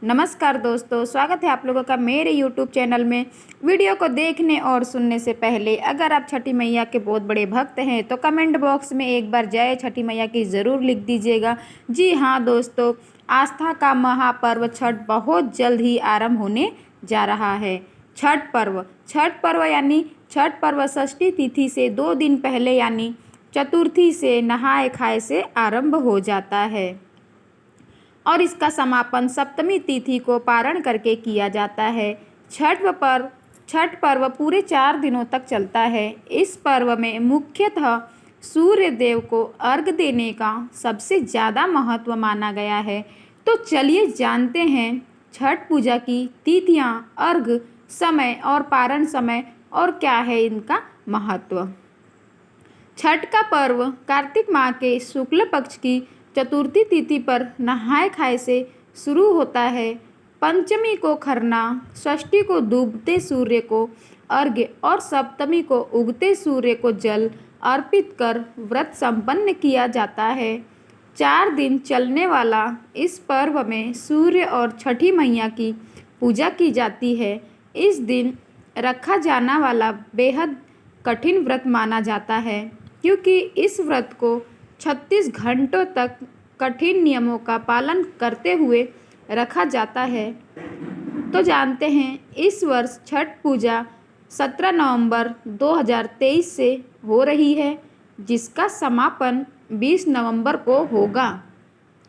नमस्कार दोस्तों, स्वागत है आप लोगों का मेरे YouTube चैनल में। वीडियो को देखने और सुनने से पहले अगर आप छठी मैया के बहुत बड़े भक्त हैं तो कमेंट बॉक्स में एक बार जय छठी मैया की ज़रूर लिख दीजिएगा। जी हाँ दोस्तों, आस्था का महापर्व छठ बहुत जल्द ही आरंभ होने जा रहा है। छठ पर्व यानी छठ पर्व षष्ठी तिथि से 2 दिन पहले यानी चतुर्थी से नहाए खाए से आरंभ हो जाता है और इसका समापन सप्तमी तिथि को पारण करके किया जाता है। छठ पर्व पूरे 4 दिनों तक चलता है। इस पर्व में मुख्यतः सूर्य देव को अर्घ देने का सबसे ज़्यादा महत्व माना गया है। तो चलिए जानते हैं छठ पूजा की तिथियां, अर्घ समय और पारण समय और क्या है इनका महत्व। छठ का पर्व कार्तिक माह के शुक्ल पक्ष की चतुर्थी तिथि पर नहाए खाए से शुरू होता है। पंचमी को खरना, षष्ठी को डूबते सूर्य को अर्घ्य और सप्तमी को उगते सूर्य को जल अर्पित कर व्रत संपन्न किया जाता है। 4 दिन चलने वाला इस पर्व में सूर्य और छठी मैया की पूजा की जाती है। इस दिन रखा जाना वाला बेहद कठिन व्रत माना जाता है क्योंकि इस व्रत को 36 घंटों तक कठिन नियमों का पालन करते हुए रखा जाता है। तो जानते हैं इस वर्ष छठ पूजा 17 नवंबर 2023 से हो रही है, जिसका समापन 20 नवंबर को होगा।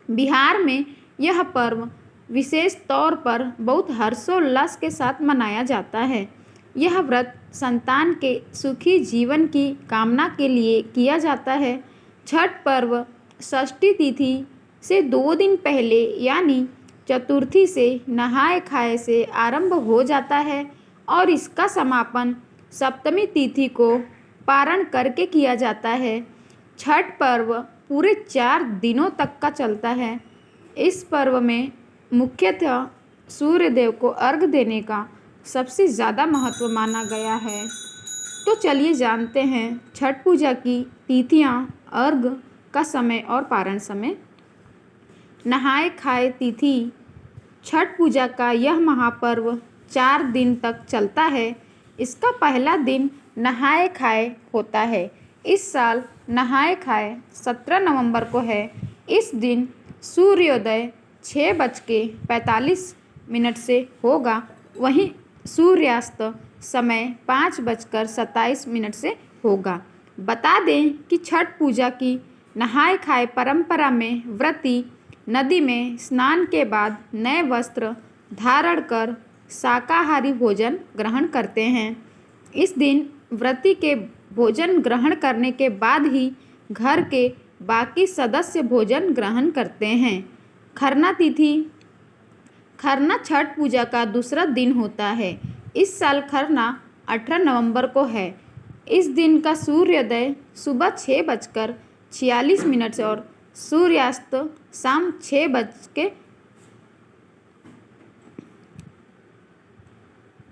बिहार में यह पर्व विशेष तौर पर बहुत हर्षोल्लास के साथ मनाया जाता है। यह व्रत संतान के सुखी जीवन की कामना के लिए किया जाता है। छठ पर्व षष्ठी तिथि से 2 दिन पहले यानी चतुर्थी से नहाए खाए से आरंभ हो जाता है और इसका समापन सप्तमी तिथि को पारण करके किया जाता है। छठ पर्व पूरे 4 दिनों तक का चलता है। इस पर्व में मुख्यतः सूर्य देव को अर्घ देने का सबसे ज़्यादा महत्व माना गया है। तो चलिए जानते हैं छठ पूजा की तिथियां, अर्घ का समय और पारण समय। नहाए खाए तिथि। छठ पूजा का यह महापर्व 4 दिन तक चलता है। इसका पहला दिन नहाए खाए होता है। इस साल नहाए खाए 17 नवंबर को है। इस दिन सूर्योदय 6:45 से होगा, वहीं सूर्यास्त समय 5:27 से होगा। बता दें कि छठ पूजा की नहाए खाए परंपरा में व्रती नदी में स्नान के बाद नए वस्त्र धारण कर शाकाहारी भोजन ग्रहण करते हैं। इस दिन व्रती के भोजन ग्रहण करने के बाद ही घर के बाकी सदस्य भोजन ग्रहण करते हैं। खरना तिथि। खरना छठ पूजा का दूसरा दिन होता है। इस साल खरना 18 नवंबर को है। इस दिन का सूर्योदय सुबह 6:46 से और सूर्यास्त शाम 6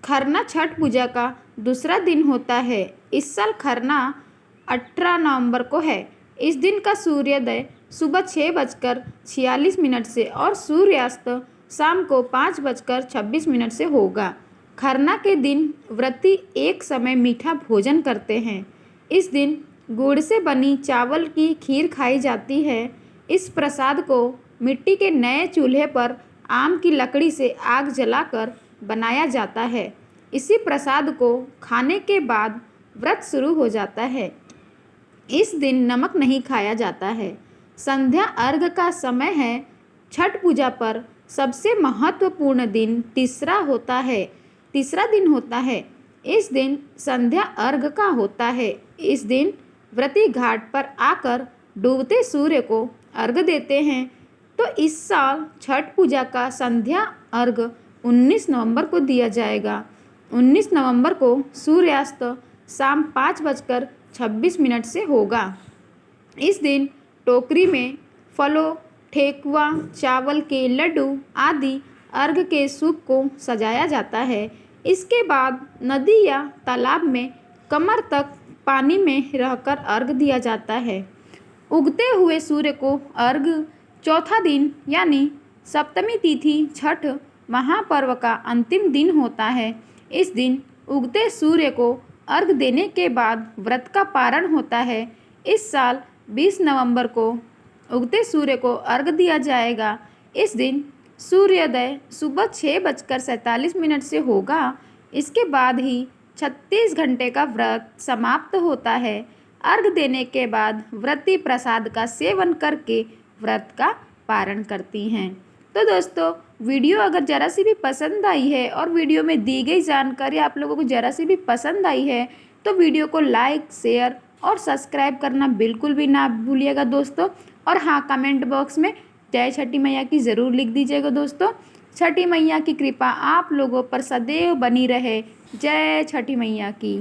खरना छठ पूजा का दूसरा दिन होता है। इस साल खरना 18 नवंबर को है। इस दिन का सूर्योदय सुबह 6:46 से और सूर्यास्त शाम को 5:26 से होगा। खरना के दिन व्रती एक समय मीठा भोजन करते हैं। इस दिन गुड़ से बनी चावल की खीर खाई जाती है। इस प्रसाद को मिट्टी के नए चूल्हे पर आम की लकड़ी से आग जलाकर बनाया जाता है। इसी प्रसाद को खाने के बाद व्रत शुरू हो जाता है। इस दिन नमक नहीं खाया जाता है। संध्या अर्घ का समय है। छठ पूजा पर सबसे महत्वपूर्ण दिन तीसरा दिन होता है। इस दिन संध्या अर्घ का होता है। इस दिन व्रती घाट पर आकर डूबते सूर्य को अर्घ देते हैं। तो इस साल छठ पूजा का संध्या अर्घ 19 नवंबर को दिया जाएगा। 19 नवंबर को सूर्यास्त शाम 5:26 से होगा। इस दिन टोकरी में फलों, ठेकुआ, चावल के लड्डू आदि अर्घ के सूप को सजाया जाता है। इसके बाद नदी या तालाब में कमर तक पानी में रहकर अर्घ दिया जाता है। उगते हुए सूर्य को अर्घ। चौथा दिन यानी सप्तमी तिथि छठ महापर्व का अंतिम दिन होता है। इस दिन उगते सूर्य को अर्घ देने के बाद व्रत का पारण होता है। इस साल 20 नवंबर को उगते सूर्य को अर्घ दिया जाएगा। इस दिन सूर्योदय सुबह 6:47 से होगा। इसके बाद ही 36 घंटे का व्रत समाप्त होता है। अर्घ देने के बाद व्रती प्रसाद का सेवन करके व्रत का पारण करती हैं। तो दोस्तों, वीडियो अगर ज़रा सी भी पसंद आई है और वीडियो में दी गई जानकारी आप लोगों को ज़रा सी भी पसंद आई है तो वीडियो को लाइक, शेयर और सब्सक्राइब करना बिल्कुल भी ना भूलिएगा दोस्तों। और हाँ, कमेंट बॉक्स में जय छठी मैया की ज़रूर लिख दीजिएगा दोस्तों। छठी मैया की कृपा आप लोगों पर सदैव बनी रहे। जय छठी मैया की।